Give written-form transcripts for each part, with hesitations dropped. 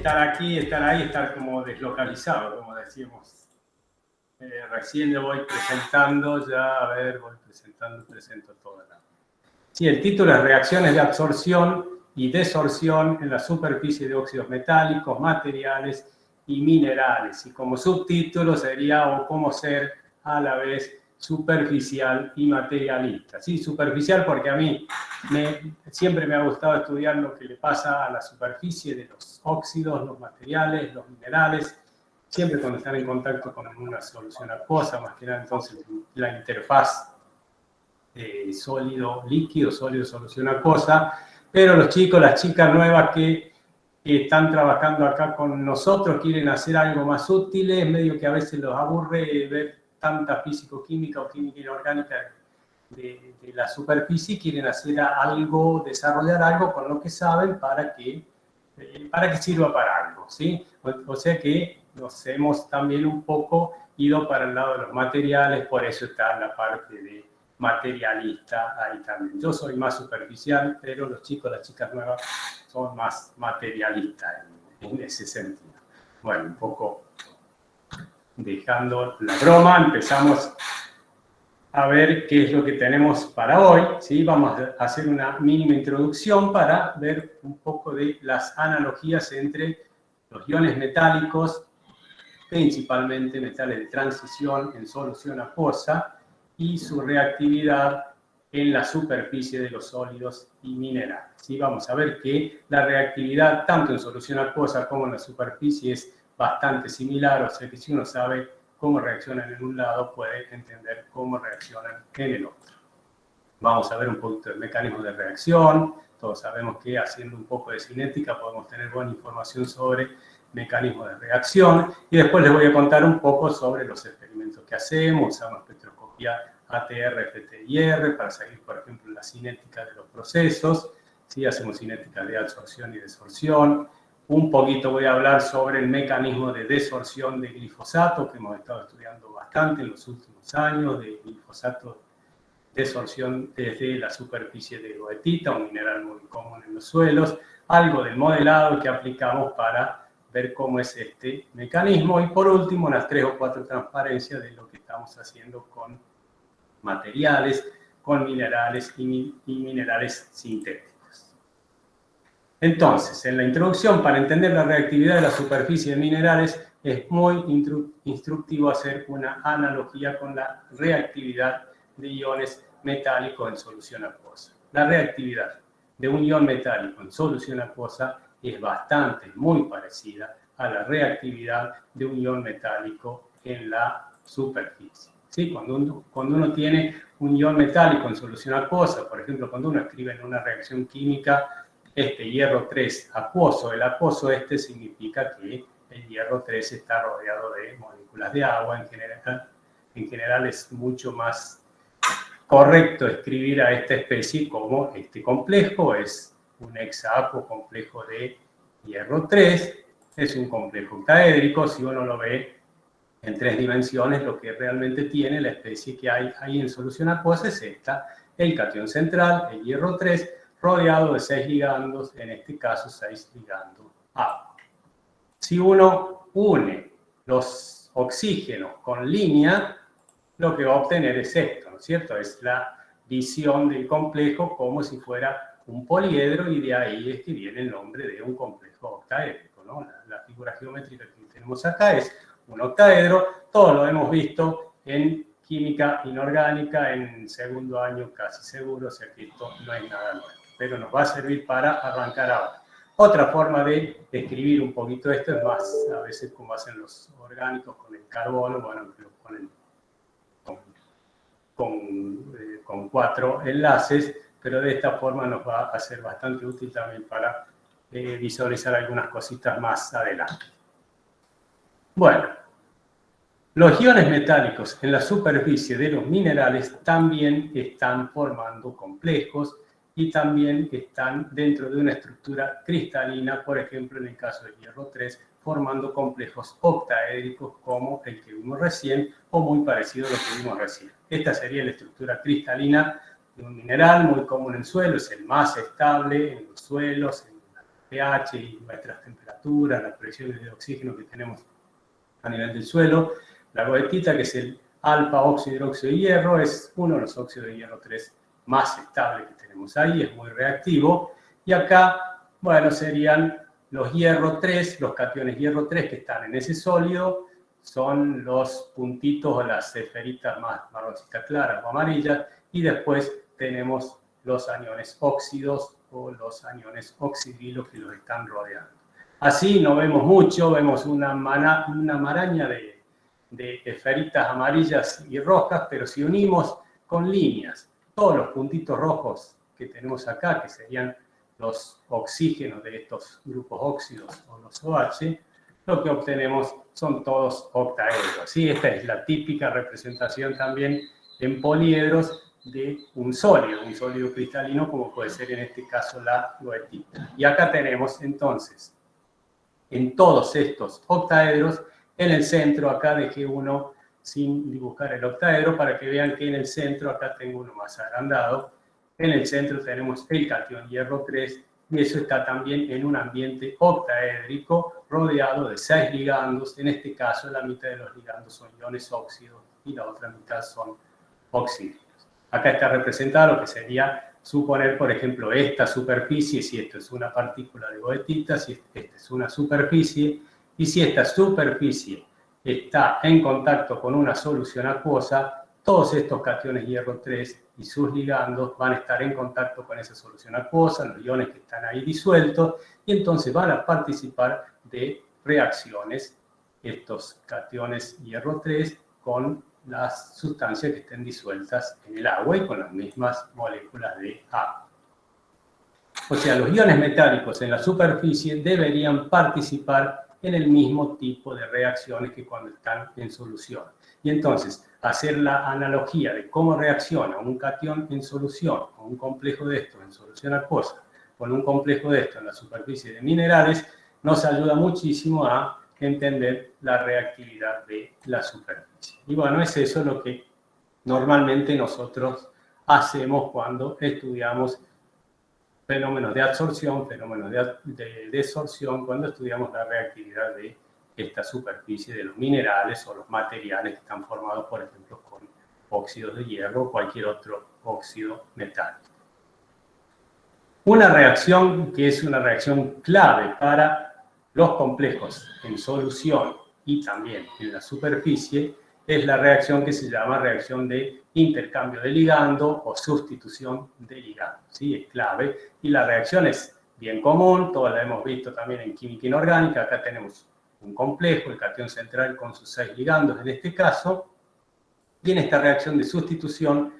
estar aquí, estar ahí, estar como deslocalizado, como decíamos. Recién lo voy presentando, ya, a ver, voy presento todo. Sí, el título es Reacciones de absorción y desorción en la superficie de óxidos metálicos, materiales y minerales. Y como subtítulo sería o cómo ser a la vez superficial y materialista. Sí, superficial porque a mí siempre me ha gustado estudiar lo que le pasa a la superficie de los óxidos, los materiales, los minerales, siempre cuando están en contacto con una solución acuosa, más que nada entonces la interfaz sólido-líquido, sólido-solución acuosa, pero los chicos, las chicas nuevas que están trabajando acá con nosotros quieren hacer algo más útil, es medio que a veces los aburre ver tanta físico-química o química inorgánica de la superficie, quieren hacer algo, desarrollar algo con lo que saben para que sirva para algo, ¿sí? O sea que nos hemos también un poco ido para el lado de los materiales, por eso está la parte de materialista ahí también. Yo soy más superficial, pero los chicos, las chicas nuevas son más materialistas en ese sentido. Bueno, un poco dejando la broma, empezamos a ver qué es lo que tenemos para hoy, ¿sí? Vamos a hacer una mínima introducción para ver un poco de las analogías entre los iones metálicos, principalmente metales de transición en solución acuosa, y su reactividad en la superficie de los sólidos y minerales. ¿Sí? Vamos a ver que la reactividad tanto en solución acuosa como en la superficie es bastante similar, o sea que si uno sabe cómo reaccionan en un lado, puede entender cómo reaccionan en el otro. Vamos a ver un poquito del mecanismo de reacción. Todos sabemos que haciendo un poco de cinética podemos tener buena información sobre mecanismos de reacción. Y después les voy a contar un poco sobre los experimentos que hacemos. Usamos espectroscopía ATR, FTIR para seguir, por ejemplo, la cinética de los procesos. ¿Sí? Hacemos cinética de absorción y desorción. Un poquito voy a hablar sobre el mecanismo de desorción de glifosato, que hemos estado estudiando bastante en los últimos años, de glifosato, desorción desde la superficie de goetita, un mineral muy común en los suelos, algo del modelado que aplicamos para ver cómo es este mecanismo, y por último, unas 3 o 4 transparencias de lo que estamos haciendo con materiales, con minerales y minerales sintéticos. Entonces, en la introducción, para entender la reactividad de la superficie de minerales, es muy instructivo hacer una analogía con la reactividad de iones metálicos en solución acuosa. La reactividad de un ion metálico en solución acuosa es muy parecida a la reactividad de un ion metálico en la superficie. ¿Sí? Cuando uno tiene un ion metálico en solución acuosa, por ejemplo, cuando uno escribe en una reacción química este hierro 3 acuoso, el acuoso significa que el hierro 3 está rodeado de moléculas de agua. En general es mucho más correcto escribir a esta especie como este complejo. Es un hexaacuo complejo de hierro 3, es un complejo octaédrico. Si uno lo ve en 3 dimensiones, lo que realmente tiene la especie que hay ahí en solución acuosa es esta, el catión central, el hierro 3, rodeado de 6 ligandos, en este caso 6 ligandos agua. Si uno une los oxígenos con línea, lo que va a obtener es esto, ¿no es cierto? Es la visión del complejo como si fuera un poliedro, y de ahí es que viene el nombre de un complejo octaédrico, ¿no? La figura geométrica que tenemos acá es un octaedro. Todo lo hemos visto en química inorgánica en segundo año casi seguro, o sea que esto no es nada nuevo, pero nos va a servir para arrancar ahora. Otra forma de describir un poquito esto es más, a veces como hacen los orgánicos con el carbono, bueno, que lo ponen con 4 enlaces, pero de esta forma nos va a ser bastante útil también para visualizar algunas cositas más adelante. Bueno, los iones metálicos en la superficie de los minerales también están formando complejos y también están dentro de una estructura cristalina, por ejemplo, en el caso del hierro 3, formando complejos octaédricos como el que vimos recién o muy parecido a lo que vimos recién. Esta sería la estructura cristalina de un mineral muy común en suelo, es el más estable en los suelos, en pH y nuestras temperaturas, las presiones de oxígeno que tenemos a nivel del suelo. La goetita, que es el alfa óxido hidróxido de hierro, es uno de los óxidos de hierro 3 más estables que tenemos ahí, es muy reactivo. Y acá, bueno, serían los hierro 3, los cationes hierro 3 que están en ese sólido, son los puntitos o las esferitas más marroncitas claras o amarillas, y después tenemos los aniones óxidos o los aniones oxidrilos que los están rodeando. Así no vemos mucho, vemos una maraña de esferitas amarillas y rojas, pero si unimos con líneas todos los puntitos rojos que tenemos acá, que serían los oxígenos de estos grupos óxidos o los OH, lo que obtenemos son todos octaedros. ¿Sí? Esta es la típica representación también en poliedros de un sólido cristalino, como puede ser en este caso la goetita. Y acá tenemos entonces, en todos estos octaedros, en el centro, acá dejé uno sin dibujar el octaedro, para que vean que en el centro, acá tengo uno más agrandado, en el centro tenemos el catión hierro 3, y eso está también en un ambiente octaédrico rodeado de 6 ligandos. En este caso, la mitad de los ligandos son iones óxidos y la otra mitad son oxígenos. Acá está representado lo que sería suponer, por ejemplo, esta superficie, si esto es una partícula de goetita, si esta es una superficie, y si esta superficie está en contacto con una solución acuosa, todos estos cationes hierro 3 y sus ligandos van a estar en contacto con esa solución acuosa, los iones que están ahí disueltos, y entonces van a participar de reacciones, estos cationes hierro 3, con las sustancias que estén disueltas en el agua y con las mismas moléculas de agua. O sea, los iones metálicos en la superficie deberían participar en el mismo tipo de reacciones que cuando están en solución. Y entonces, hacer la analogía de cómo reacciona un catión en solución, con un complejo de estos en solución acuosa, con un complejo de estos en la superficie de minerales, nos ayuda muchísimo a entender la reactividad de la superficie. Y bueno, es eso lo que normalmente nosotros hacemos cuando estudiamos fenómenos de absorción, fenómenos de desorción, cuando estudiamos la reactividad de esta superficie de los minerales o los materiales que están formados, por ejemplo, con óxidos de hierro o cualquier otro óxido metálico. Una reacción que es una reacción clave para los complejos en solución y también en la superficie es la reacción que se llama reacción de intercambio de ligando o sustitución de ligando. ¿Sí? Es clave. Y la reacción es bien común, todos la hemos visto también en química inorgánica. Acá tenemos un complejo, el catión central con sus 6 ligandos en este caso. Y en esta reacción de sustitución,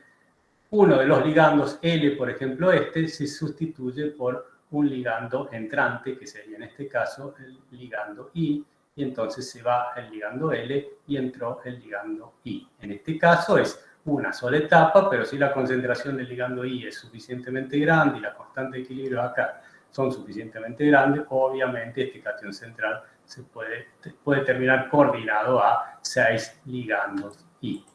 uno de los ligandos, L por ejemplo se sustituye por un ligando entrante, que sería en este caso el ligando I, y entonces se va el ligando L y entró el ligando I. En este caso es una sola etapa, pero si la concentración del ligando I es suficientemente grande y la constante de equilibrio acá son suficientemente grandes, obviamente este catión central se puede terminar coordinado a 6 ligandos I.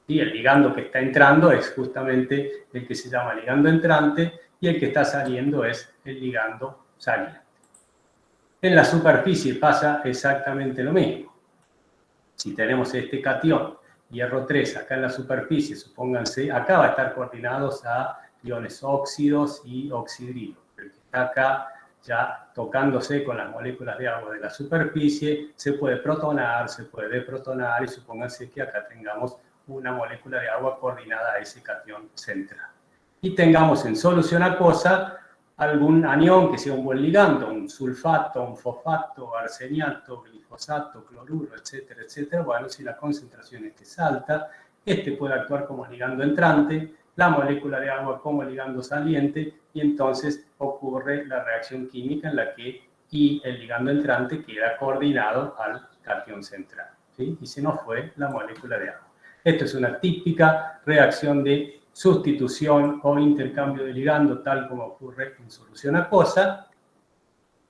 Y el ligando que está entrando es justamente el que se llama ligando entrante, y el que está saliendo es el ligando saliente. En la superficie pasa exactamente lo mismo. Si tenemos este catión, hierro 3, acá en la superficie, supónganse, acá va a estar coordinados a iones óxidos y oxidrilos. El que está acá ya tocándose con las moléculas de agua de la superficie, se puede protonar, se puede deprotonar, y supónganse que acá tengamos una molécula de agua coordinada a ese catión central. Y tengamos en solución acuosa algún anión que sea un buen ligando, un sulfato, un fosfato, arseniato, glifosato, cloruro, etcétera, etcétera. Bueno, si la concentración es alta, este puede actuar como ligando entrante, la molécula de agua como ligando saliente, y entonces ocurre la reacción química en la que el ligando entrante queda coordinado al catión central, ¿sí? Y se nos fue la molécula de agua. Esto es una típica reacción de sustitución o intercambio de ligando, tal como ocurre en solución acuosa,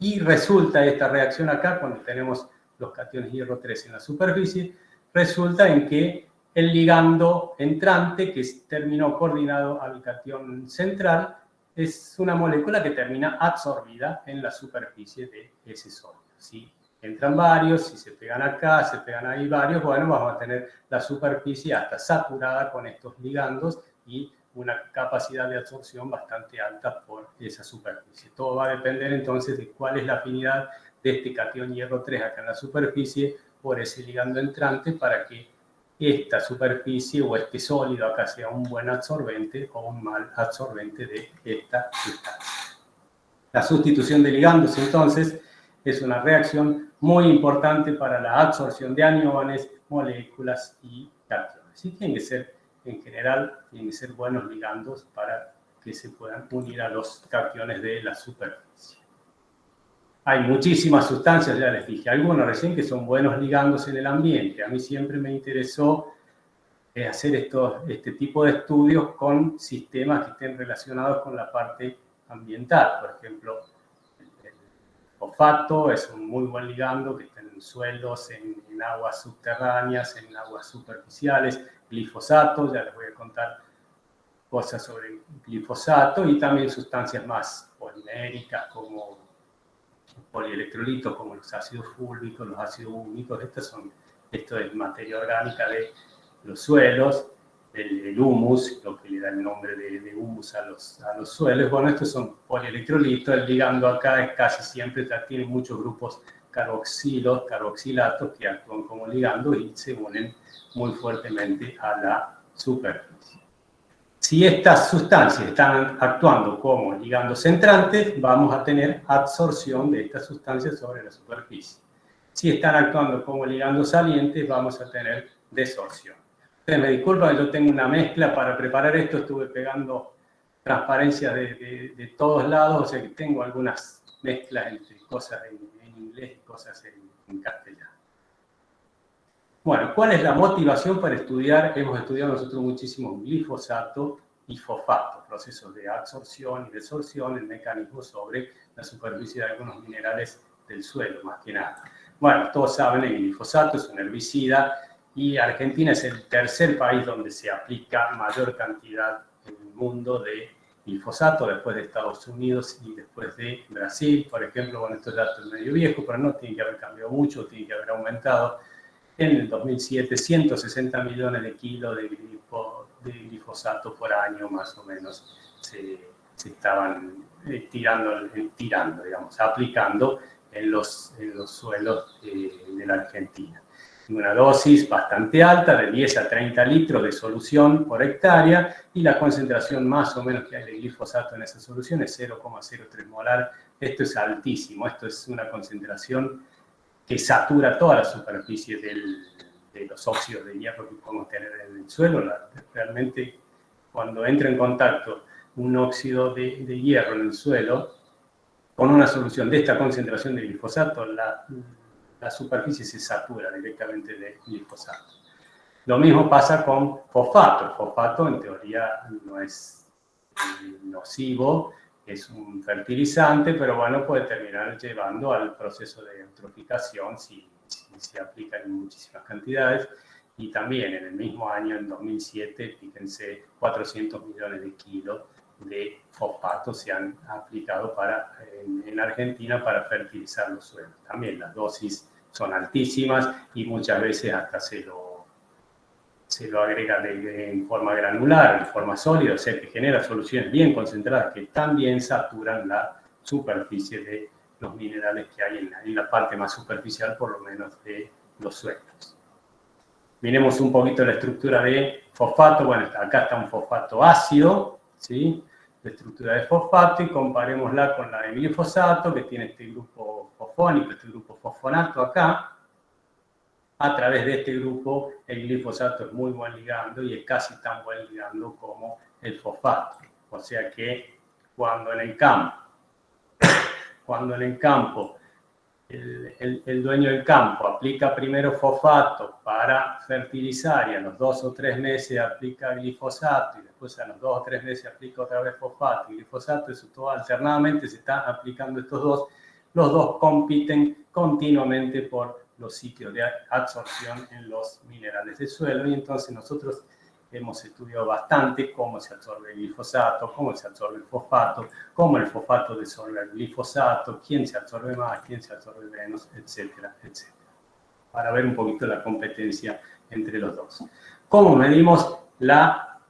y resulta esta reacción acá, cuando tenemos los cationes hierro 3 en la superficie, resulta en que el ligando entrante, que terminó coordinado al catión central, es una molécula que termina absorbida en la superficie de ese sólido. Si entran varios, si se pegan acá, se pegan ahí varios, bueno, vamos a tener la superficie hasta saturada con estos ligandos y una capacidad de absorción bastante alta por esa superficie. Todo va a depender entonces de cuál es la afinidad de este catión hierro 3 acá en la superficie por ese ligando entrante para que esta superficie o este sólido acá sea un buen absorbente o un mal absorbente de esta sustancia. La sustitución de ligandos, entonces, es una reacción muy importante para la absorción de aniones, moléculas y cationes. Y tienen que ser, en general, tienen que ser buenos ligandos para que se puedan unir a los cationes de la superficie. Hay muchísimas sustancias, ya les dije, algunos recién que son buenos ligandos en el ambiente. A mí siempre me interesó hacer este tipo de estudios con sistemas que estén relacionados con la parte ambiental. Por ejemplo, el fosfato es un muy buen ligando que está en suelos, en aguas subterráneas, en aguas superficiales. Glifosato, ya les voy a contar cosas sobre el glifosato, y también sustancias más poliméricas como polielectrolitos como los ácidos fúlvicos, los ácidos húmicos. Esto es materia orgánica de los suelos, el humus, lo que le da el nombre de humus a los suelos. Bueno, estos son polielectrolitos. El ligando acá es casi siempre, tiene muchos grupos carboxilatos que actúan como ligando y se unen muy fuertemente a la superficie. Si estas sustancias están actuando como ligandos entrantes, vamos a tener absorción de estas sustancias sobre la superficie. Si están actuando como ligandos salientes, vamos a tener desorción. Ustedes me disculpan, yo tengo una mezcla para preparar esto, estuve pegando transparencias de todos lados, o sea que tengo algunas mezclas entre cosas en inglés y cosas en castellano. Bueno, ¿cuál es la motivación para estudiar? Hemos estudiado nosotros muchísimo glifosato y fosfato, procesos de absorción y desorción, el mecanismo sobre la superficie de algunos minerales del suelo, más que nada. Bueno, todos saben, el glifosato es un herbicida y Argentina es el tercer país donde se aplica mayor cantidad en el mundo de glifosato, después de Estados Unidos y después de Brasil. Por ejemplo, bueno, estos datos son medio viejos, pero no tienen que haber cambiado mucho, tienen que haber aumentado. En el 2007, 160 millones de kilos de glifosato por año, más o menos, se estaban aplicando en los suelos de la Argentina. Una dosis bastante alta, de 10 a 30 litros de solución por hectárea, y la concentración más o menos que hay de glifosato en esa solución es 0,03 molar. Esto es altísimo, esto es una concentración que satura toda la superficie de los óxidos de hierro que podemos tener en el suelo. Realmente, cuando entra en contacto un óxido de hierro en el suelo con una solución de esta concentración de glifosato, la superficie se satura directamente de glifosato. Lo mismo pasa con fosfato. El fosfato, en teoría, no es nocivo, es un fertilizante, pero bueno, puede terminar llevando al proceso de eutroficación si se aplica en muchísimas cantidades. Y también en el mismo año, en 2007, fíjense, 400 millones de kilos de fosfato se han aplicado en Argentina para fertilizar los suelos. También las dosis son altísimas y muchas veces hasta se lo agrega en forma granular, en forma sólida, o sea que genera soluciones bien concentradas que también saturan la superficie de los minerales que hay en la parte más superficial, por lo menos, de los suelos. Miremos un poquito la estructura de fosfato. Bueno, acá está un fosfato ácido, ¿sí? La estructura de fosfato, y comparémosla con la de glifosato, que tiene este grupo fosfónico, este grupo fosfonato acá. A través de este grupo, el glifosato es muy buen ligando y es casi tan buen ligando como el fosfato. O sea que cuando en el campo el dueño del campo aplica primero fosfato para fertilizar, y a los 2 o 3 meses aplica glifosato, y después a los 2 o 3 meses aplica otra vez fosfato y glifosato, eso todo alternadamente se está aplicando estos dos. Los dos compiten continuamente por los sitios de absorción en los minerales del suelo, y entonces nosotros hemos estudiado bastante cómo se absorbe el glifosato, cómo se absorbe el fosfato, cómo el fosfato desorbe el glifosato, quién se absorbe más, quién se absorbe menos, etcétera, etcétera. Para ver un poquito la competencia entre los dos. ¿Cómo medimos la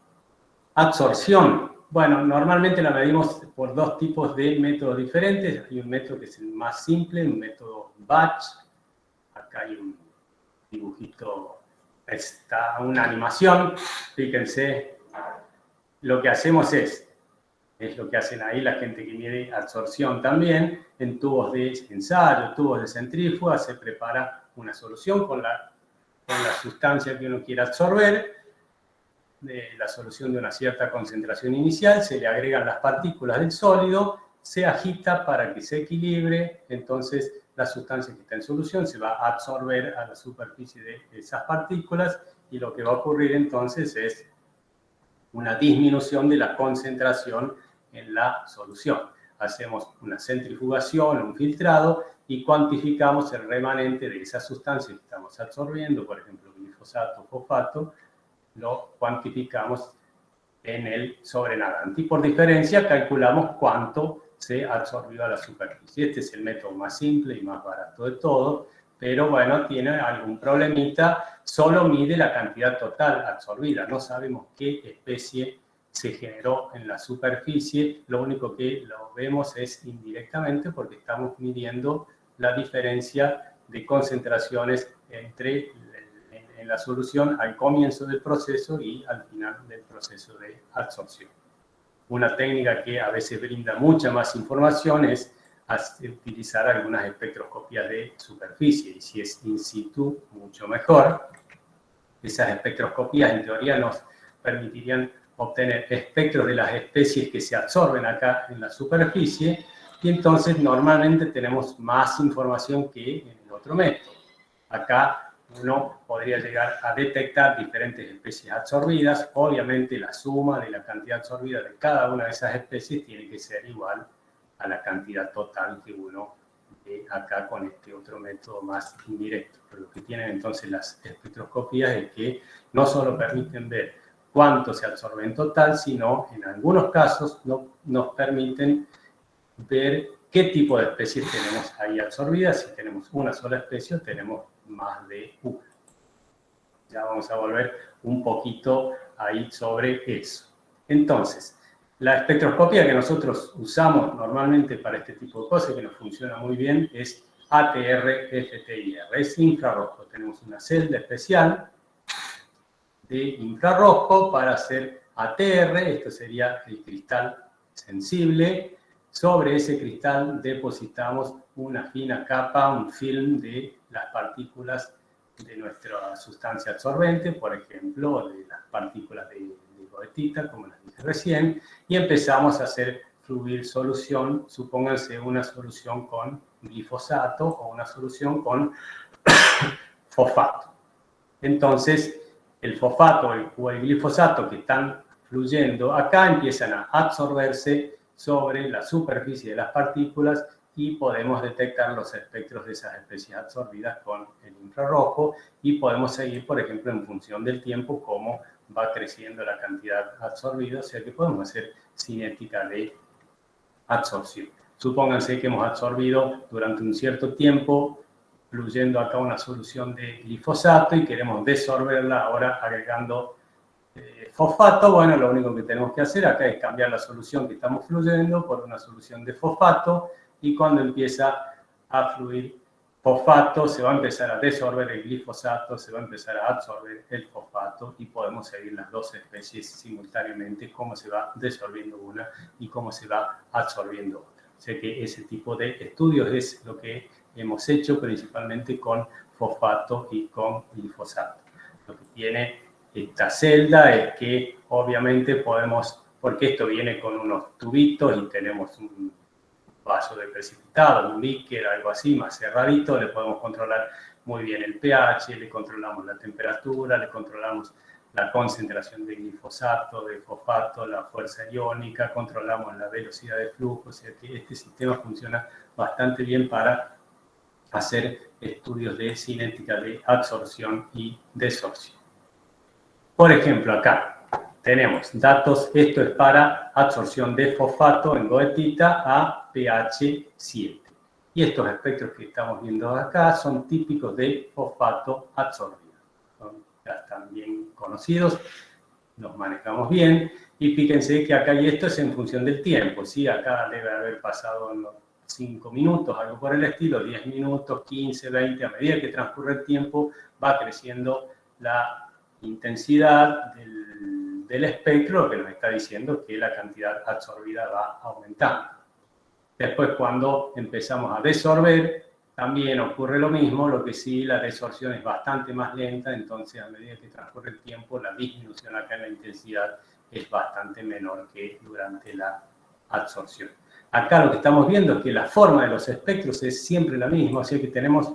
absorción? Bueno, normalmente la medimos por dos tipos de métodos diferentes. Hay un método que es el más simple, un método batch. Acá hay un dibujito, está una animación. Fíjense, lo que hacemos es lo que hacen ahí la gente que mide absorción también, en tubos de ensayo, tubos de centrífuga, se prepara una solución con la sustancia que uno quiera absorber, la solución de una cierta concentración inicial, se le agregan las partículas del sólido, se agita para que se equilibre, entonces la sustancia que está en solución se va a absorber a la superficie de esas partículas y lo que va a ocurrir entonces es una disminución de la concentración en la solución. Hacemos una centrifugación, un filtrado y cuantificamos el remanente de esa sustancia que estamos absorbiendo, por ejemplo, glifosato, fosfato, lo cuantificamos en el sobrenadante. Y por diferencia calculamos cuánto se absorbió a la superficie. Este es el método más simple y más barato de todo, pero bueno, tiene algún problemita, solo mide la cantidad total absorbida, no sabemos qué especie se generó en la superficie, lo único que lo vemos es indirectamente porque estamos midiendo la diferencia de concentraciones entre en la solución al comienzo del proceso y al final del proceso de absorción. Una técnica que a veces brinda mucha más información es utilizar algunas espectroscopías de superficie, y si es in situ, mucho mejor. Esas espectroscopías en teoría nos permitirían obtener espectros de las especies que se absorben acá en la superficie, y entonces normalmente tenemos más información que en el otro método. Acá uno podría llegar a detectar diferentes especies absorbidas. Obviamente la suma de la cantidad absorbida de cada una de esas especies tiene que ser igual a la cantidad total que uno ve acá con este otro método más indirecto. Pero lo que tienen entonces las espectroscopías es que no solo permiten ver cuánto se absorbe en total, sino en algunos casos nos permiten ver qué tipo de especies tenemos ahí absorbidas. Si tenemos una sola especie o tenemos más de una. Ya vamos a volver un poquito ahí sobre eso. Entonces, la espectroscopía que nosotros usamos normalmente para este tipo de cosas, que nos funciona muy bien, es ATR-FTIR. Es infrarrojo. Tenemos una celda especial de infrarrojo para hacer ATR. Esto sería el cristal sensible. Sobre ese cristal depositamos una fina capa, un film de las partículas de nuestra sustancia absorbente, por ejemplo, de las partículas de goetita, como las dije recién, y empezamos a hacer fluir solución, supónganse una solución con glifosato o una solución con fosfato. Entonces, el fosfato o el glifosato que están fluyendo acá empiezan a absorberse sobre la superficie de las partículas y podemos detectar los espectros de esas especies absorbidas con el infrarrojo y podemos seguir, por ejemplo, en función del tiempo, cómo va creciendo la cantidad absorbida, o sea que podemos hacer cinética de absorción. Supónganse que hemos absorbido durante un cierto tiempo fluyendo acá una solución de glifosato y queremos desorberla ahora agregando fosfato. Bueno, lo único que tenemos que hacer acá es cambiar la solución que estamos fluyendo por una solución de fosfato y cuando empieza a fluir fosfato se va a empezar a desorber el glifosato, se va a empezar a absorber el fosfato y podemos seguir las dos especies simultáneamente, cómo se va desorbiendo una y cómo se va absorbiendo otra. O sea que ese tipo de estudios es lo que hemos hecho principalmente con fosfato y con glifosato. Lo que tiene esta celda es que obviamente podemos, porque esto viene con unos tubitos y tenemos un vaso de precipitado, un líquido, algo así, más cerradito, le podemos controlar muy bien el pH, le controlamos la temperatura, le controlamos la concentración de glifosato, de fosfato, la fuerza iónica, controlamos la velocidad de flujo, o sea que este sistema funciona bastante bien para hacer estudios de cinética de absorción y desorción. Por ejemplo, acá, tenemos datos, esto es para absorción de fosfato en goetita a pH 7. Y estos espectros que estamos viendo acá son típicos de fosfato absorbido. Ya están bien conocidos, los manejamos bien. Y fíjense que acá, y esto es en función del tiempo, ¿sí? Acá debe haber pasado unos 5 minutos, algo por el estilo, 10 minutos, 15, 20, a medida que transcurre el tiempo va creciendo la intensidad del espectro, lo que nos está diciendo que la cantidad absorbida va aumentando. Después, cuando empezamos a desorber, también ocurre lo mismo, lo que sí, la desorción es bastante más lenta, entonces a medida que transcurre el tiempo, la disminución acá en la intensidad es bastante menor que durante la absorción. Acá lo que estamos viendo es que la forma de los espectros es siempre la misma, así que tenemos,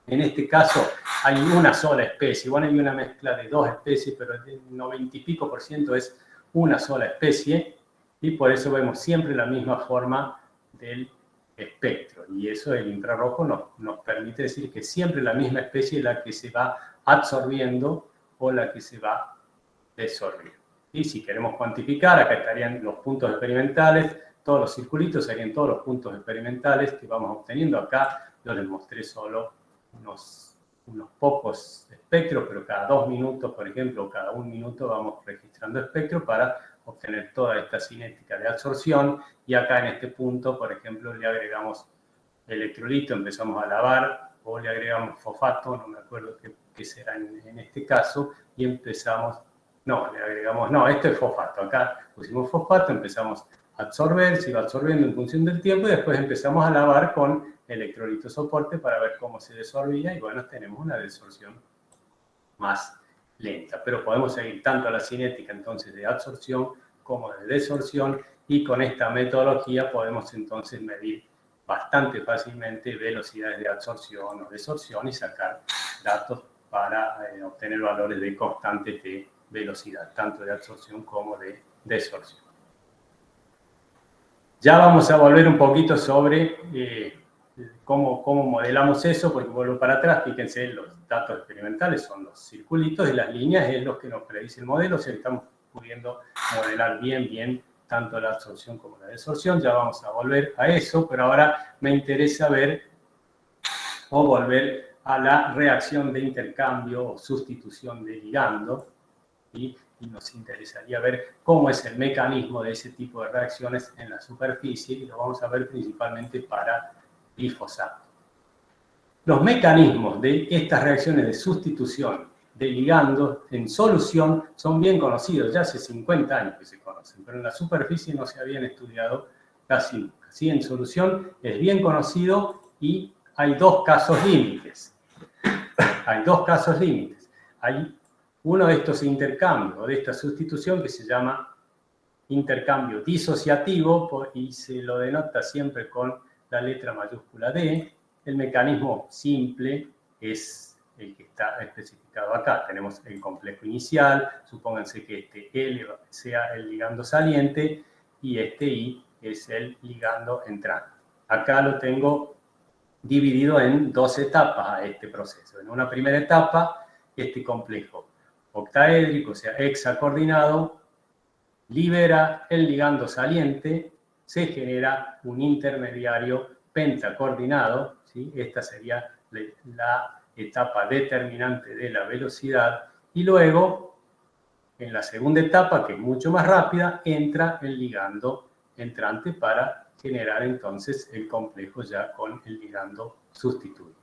en este caso, hay una sola especie. Bueno, hay una mezcla de dos especies, pero el 90 y pico % es una sola especie, y por eso vemos siempre la misma forma del espectro. Y eso, el infrarrojo, nos permite decir que siempre la misma especie es la que se va absorbiendo o la que se va desorbiendo. Y si queremos cuantificar, acá estarían los puntos experimentales, todos los circulitos serían todos los puntos experimentales que vamos obteniendo. Acá yo les mostré solo unos pocos espectros, pero cada 2 minutos, por ejemplo, o cada 1 minuto vamos registrando espectros para obtener toda esta cinética de absorción. Y acá en este punto, por ejemplo, le agregamos electrolito, empezamos a lavar, o le agregamos fosfato, no me acuerdo qué será en este caso, y empezamos, no, le agregamos, no, esto es fosfato, acá pusimos fosfato, empezamos a absorber, se va absorbiendo en función del tiempo, y después empezamos a lavar con electrolito soporte para ver cómo se desorbía, y bueno, tenemos una desorción más lenta, pero podemos seguir tanto la cinética entonces de absorción como de desorción, y con esta metodología podemos entonces medir bastante fácilmente velocidades de absorción o desorción y sacar datos para obtener valores de constantes de velocidad, tanto de absorción como de desorción. Ya vamos a volver un poquito sobre cómo modelamos eso, porque vuelvo para atrás, fíjense, los datos experimentales son los circulitos y las líneas es lo que nos predice el modelo, o sea, estamos pudiendo modelar bien tanto la absorción como la desorción. Ya vamos a volver a eso, pero ahora me interesa ver o volver a la reacción de intercambio o sustitución de ligando, ¿sí? Y nos interesaría ver cómo es el mecanismo de ese tipo de reacciones en la superficie, y lo vamos a ver principalmente para glifosato. Los mecanismos de estas reacciones de sustitución de ligandos en solución son bien conocidos, ya hace 50 años que se conocen, pero en la superficie no se habían estudiado casi nunca. ¿Sí? En solución es bien conocido y hay dos casos límites. Hay dos casos límites. Hay uno de estos intercambios, de esta sustitución, que se llama intercambio disociativo y se lo denota siempre con la letra mayúscula D. El mecanismo simple es el que está especificado acá. Tenemos el complejo inicial, supónganse que este L sea el ligando saliente y este I es el ligando entrante. Acá lo tengo dividido en dos etapas a este proceso. En una primera etapa, este complejo octaédrico, o sea, hexacoordinado, libera el ligando saliente, se genera un intermediario pentacoordinado, ¿sí? Esta sería la etapa determinante de la velocidad, y luego, en la segunda etapa, que es mucho más rápida, entra el ligando entrante para generar entonces el complejo ya con el ligando sustituido.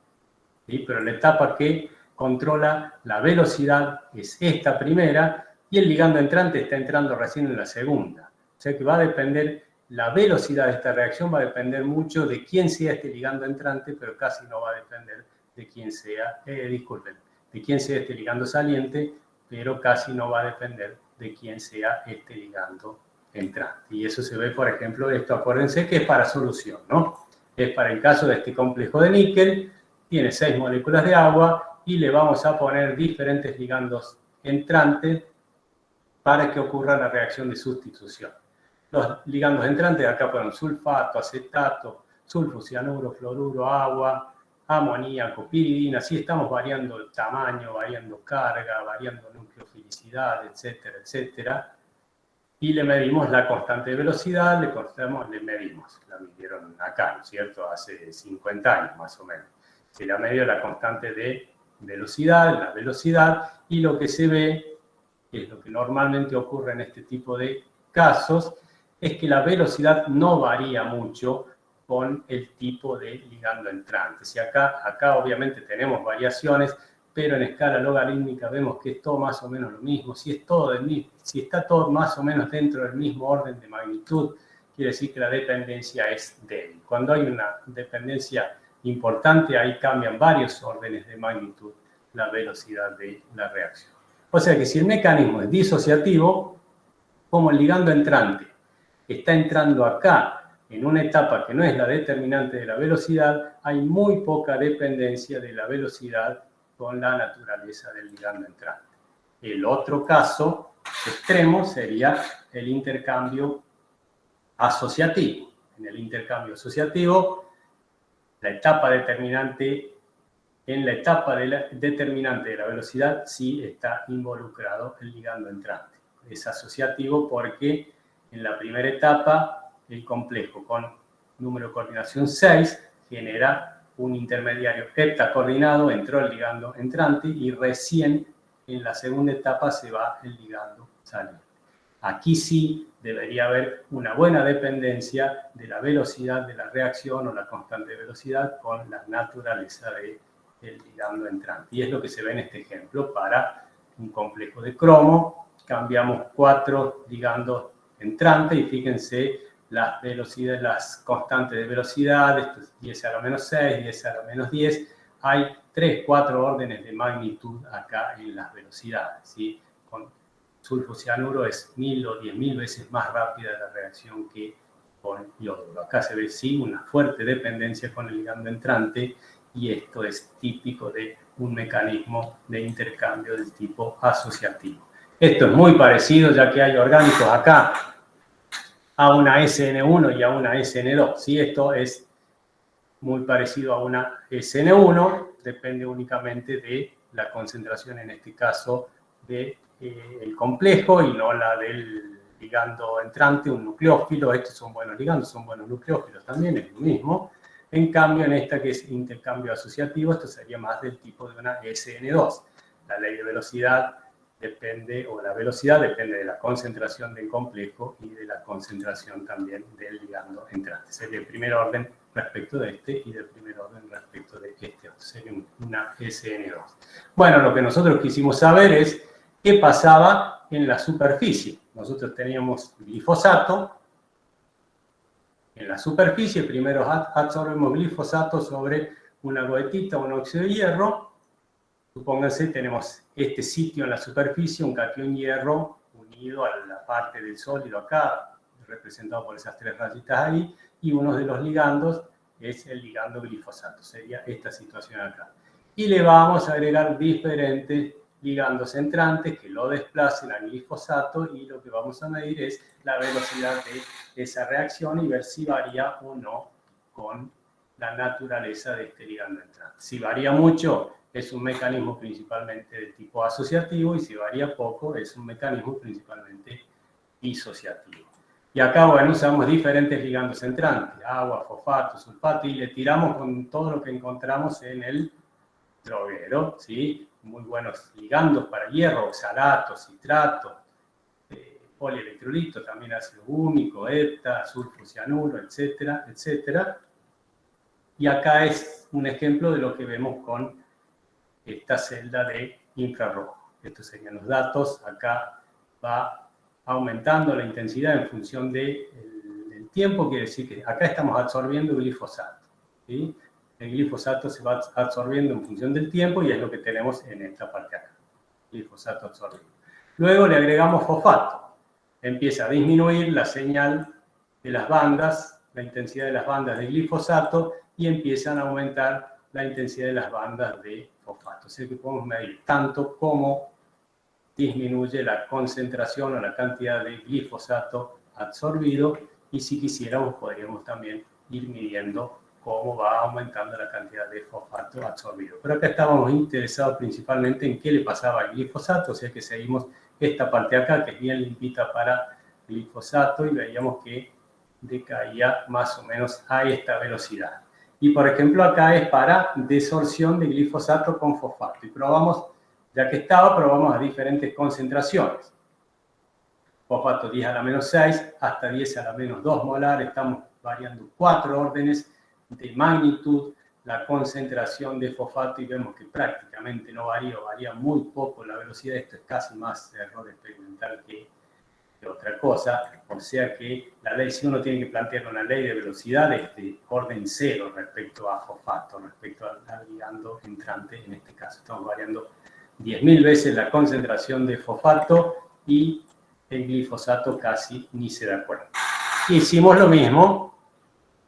¿Sí? Pero la etapa que controla la velocidad es esta primera, y el ligando entrante está entrando recién en la segunda. O sea que va a depender, la velocidad de esta reacción va a depender mucho de quién sea este ligando entrante, pero casi no va a depender de quién sea, de quién sea este ligando saliente, pero casi no va a depender de quién sea este ligando entrante. Y eso se ve, por ejemplo, esto, acuérdense que es para solución, ¿no? Es para el caso de este complejo de níquel, tiene 6 moléculas de agua y le vamos a poner diferentes ligandos entrantes para que ocurra la reacción de sustitución. Los ligandos entrantes acá fueron sulfato, acetato, sulfocianuro, fluoruro, agua, amoníaco, piridina, sí estamos variando el tamaño, variando carga, variando nucleofilicidad, etcétera, etcétera. Y le medimos la constante de velocidad, le medimos, la midieron acá, ¿no es cierto?, hace 50 años más o menos. Se le ha medido la constante de velocidad, la velocidad, y lo que se ve, que es lo que normalmente ocurre en este tipo de casos, es que la velocidad no varía mucho con el tipo de ligando entrante. Si acá obviamente tenemos variaciones, pero en escala logarítmica vemos que es todo más o menos lo mismo. Si está todo más o menos dentro del mismo orden de magnitud, quiere decir que la dependencia es débil. Cuando hay una dependencia importante, ahí cambian varios órdenes de magnitud la velocidad de la reacción. O sea que si el mecanismo es disociativo, como el ligando entrante está entrando acá en una etapa que no es la determinante de la velocidad, hay muy poca dependencia de la velocidad con la naturaleza del ligando entrante. El otro caso extremo sería el intercambio asociativo. En el intercambio asociativo, la etapa determinante, en la etapa determinante de la velocidad sí está involucrado el ligando entrante. Es asociativo porque en la primera etapa el complejo con número de coordinación 6 genera un intermediario heptacoordinado, entró el ligando entrante y recién en la segunda etapa se va el ligando saliente. Aquí sí debería haber una buena dependencia de la velocidad de la reacción o la constante de velocidad con la naturaleza del ligando entrante. Y es lo que se ve en este ejemplo para un complejo de cromo. Cambiamos 4 ligandos entrantes y fíjense las velocidades, las constantes de velocidad, esto es 10 a la menos 6, 10 a la menos 10. Hay 3, 4 órdenes de magnitud acá en las velocidades, ¿sí? Con sulfocianuro es 1000 o 10.000 veces más rápida la reacción que con yoduro. Acá se ve sí una fuerte dependencia con el ligando entrante y esto es típico de un mecanismo de intercambio del tipo asociativo. Esto es muy parecido ya que hay orgánicos acá a una SN1 y a una SN2. ¿Sí? Esto es muy parecido a una SN1, depende únicamente de la concentración, en este caso, del complejo y no la del ligando entrante, un nucleófilo. Estos son buenos ligandos, son buenos nucleófilos también, es lo mismo. En cambio, en esta que es intercambio asociativo, esto sería más del tipo de una SN2. La ley de velocidad depende, o la velocidad depende de la concentración del complejo y de la concentración también del ligando entrante. Sería el primer orden respecto de este y del primer orden respecto de este otro. Sería una SN2. Bueno, lo que nosotros quisimos saber es qué pasaba en la superficie. Nosotros teníamos glifosato. En la superficie, primero absorbemos glifosato sobre una goetita, un óxido de hierro. Supónganse, tenemos este sitio en la superficie, un catión hierro unido a la parte del sólido acá, representado por esas 3 rayitas ahí, y uno de los ligandos es el ligando glifosato, sería esta situación acá. Y le vamos a agregar diferentes ligandos entrantes que lo desplacen al glifosato y lo que vamos a medir es la velocidad de esa reacción y ver si varía o no con la naturaleza de este ligando entrante. Si varía mucho, es un mecanismo principalmente de tipo asociativo y si varía poco, es un mecanismo principalmente disociativo. Y acá, bueno, usamos diferentes ligandos entrantes, agua, fosfato, sulfato, y le tiramos con todo lo que encontramos en el droguero, ¿sí? Muy buenos ligandos para hierro, oxalato, citrato, polielectrolito, también ácido húmico, hepta, sulfocianuro, etcétera, etcétera. Y acá es un ejemplo de lo que vemos con esta celda de infrarrojo. Estos serían los datos. Acá va aumentando la intensidad en función del tiempo. Quiere decir que acá estamos absorbiendo glifosato, ¿sí? El glifosato se va absorbiendo en función del tiempo y es lo que tenemos en esta parte acá. Glifosato absorbido. Luego le agregamos fosfato. Empieza a disminuir la señal de las bandas, la intensidad de las bandas de glifosato y empiezan a aumentar la intensidad de las bandas de fosfato. Así que podemos medir tanto como disminuye la concentración o la cantidad de glifosato absorbido y si quisiéramos podríamos también ir midiendo cómo va aumentando la cantidad de fosfato absorbido. Pero acá estábamos interesados principalmente en qué le pasaba al glifosato, o sea que seguimos esta parte de acá, que es bien limpita para glifosato, y veíamos que decaía más o menos a esta velocidad. Y por ejemplo acá es para desorción de glifosato con fosfato. Y probamos, ya que estaba, probamos a diferentes concentraciones. Fosfato 10 a la menos 6 hasta 10 a la menos 2 molar. Estamos variando 4 órdenes de magnitud la concentración de fosfato y vemos que prácticamente no varía, varía muy poco la velocidad. Esto es casi más error experimental que otra cosa, o sea que la ley, si uno tiene que plantear una ley de velocidad, es de orden cero respecto a fosfato, respecto al ligando entrante en este caso. Estamos variando 10.000 veces la concentración de fosfato y el glifosato casi ni se da cuenta. Hicimos lo mismo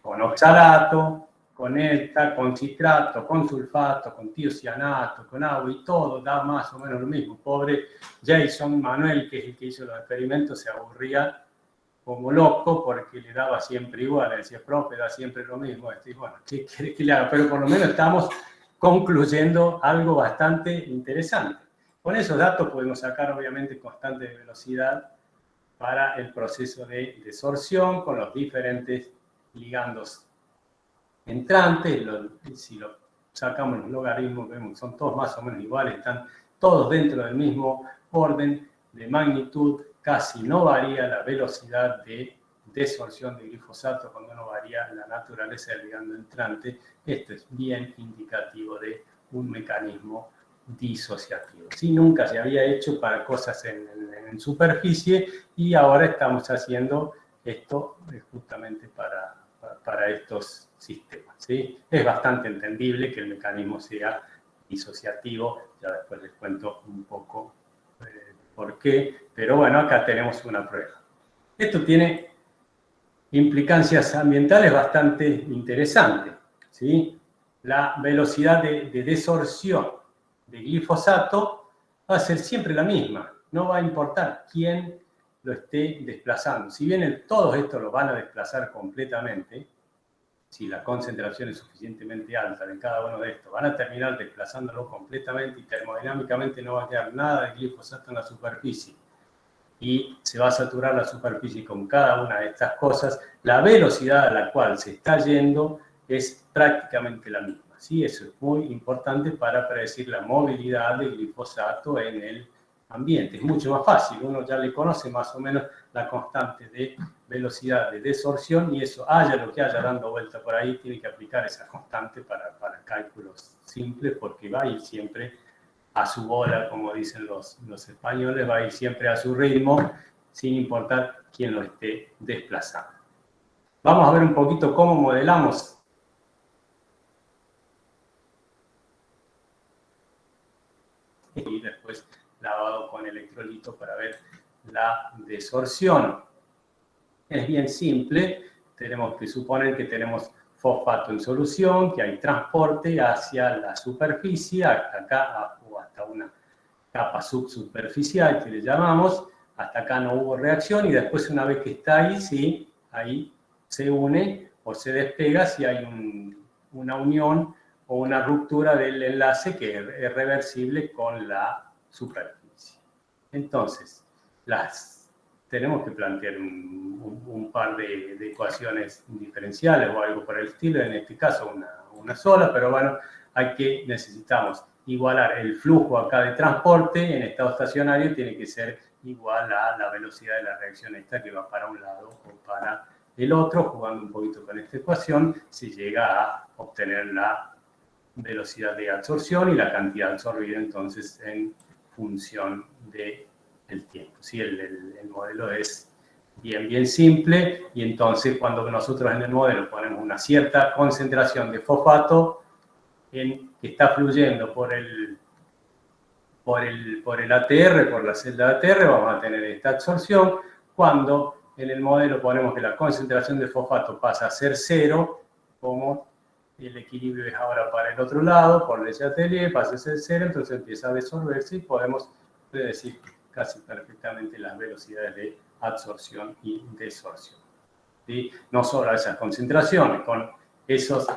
con oxalato, con ETA, con citrato, con sulfato, con tiocianato, con agua y todo da más o menos lo mismo. Pobre Jason Manuel, que es el que hizo los experimentos, se aburría como loco porque le daba siempre igual. Le decía, profe, da siempre lo mismo. Y bueno, ¿qué quiere que le haga? Pero por lo menos estamos concluyendo algo bastante interesante. Con esos datos podemos sacar obviamente constante de velocidad para el proceso de desorción con los diferentes ligandos entrantes. Si lo sacamos los logaritmos, vemos que son todos más o menos iguales, están todos dentro del mismo orden de magnitud, casi no varía la velocidad de desorción de glifosato cuando no varía la naturaleza del ligando entrante. Esto es bien indicativo de un mecanismo disociativo. Sí, nunca se había hecho para cosas en superficie y ahora estamos haciendo esto justamente para estos sistemas. ¿Sí? Es bastante entendible que el mecanismo sea disociativo, ya después les cuento un poco por qué, pero bueno, acá tenemos una prueba. Esto tiene implicancias ambientales bastante interesantes. ¿Sí? La velocidad de desorción de glifosato va a ser siempre la misma, no va a importar quién lo esté desplazando. Si bien todos estos lo van a desplazar completamente, si la concentración es suficientemente alta de cada uno de estos, van a terminar desplazándolo completamente y termodinámicamente no va a quedar nada de glifosato en la superficie. Y se va a saturar la superficie con cada una de estas cosas. La velocidad a la cual se está yendo es prácticamente la misma. ¿Sí? Eso es muy importante para predecir la movilidad del glifosato en el ambiente. Es mucho más fácil, uno ya le conoce más o menos la constante de velocidad de desorción y eso, haya lo que haya dando vuelta por ahí, tiene que aplicar esa constante para cálculos simples porque va a ir siempre a su bola, como dicen los españoles, va a ir siempre a su ritmo, sin importar quién lo esté desplazando. Vamos a ver un poquito cómo modelamos y después lavado con electrolito para ver la desorción. Es bien simple, tenemos que suponer que tenemos fosfato en solución, que hay transporte hacia la superficie, hasta acá o hasta una capa subsuperficial que le llamamos, hasta acá no hubo reacción y después una vez que está ahí, sí, ahí se une o se despega si hay una unión o una ruptura del enlace que es reversible con la superficie. Entonces, tenemos que plantear un par de ecuaciones diferenciales o algo por el estilo, en este caso una sola, pero bueno, necesitamos igualar el flujo acá de transporte en estado estacionario, tiene que ser igual a la velocidad de la reacción esta que va para un lado o para el otro. Jugando un poquito con esta ecuación, se llega a obtener la velocidad de absorción y la cantidad absorbida entonces en función del tiempo. ¿Sí? El modelo es bien simple y entonces cuando nosotros en el modelo ponemos una cierta concentración de fosfato que está fluyendo por el ATR, por la celda de ATR, vamos a tener esta absorción. Cuando en el modelo ponemos que la concentración de fosfato pasa a ser cero, como el equilibrio es ahora para el otro lado, por Le Chatelier, pasa a ser cero, entonces empieza a disolverse y podemos predecir casi perfectamente las velocidades de absorción y desorción. ¿Sí? No solo a esas concentraciones, con esos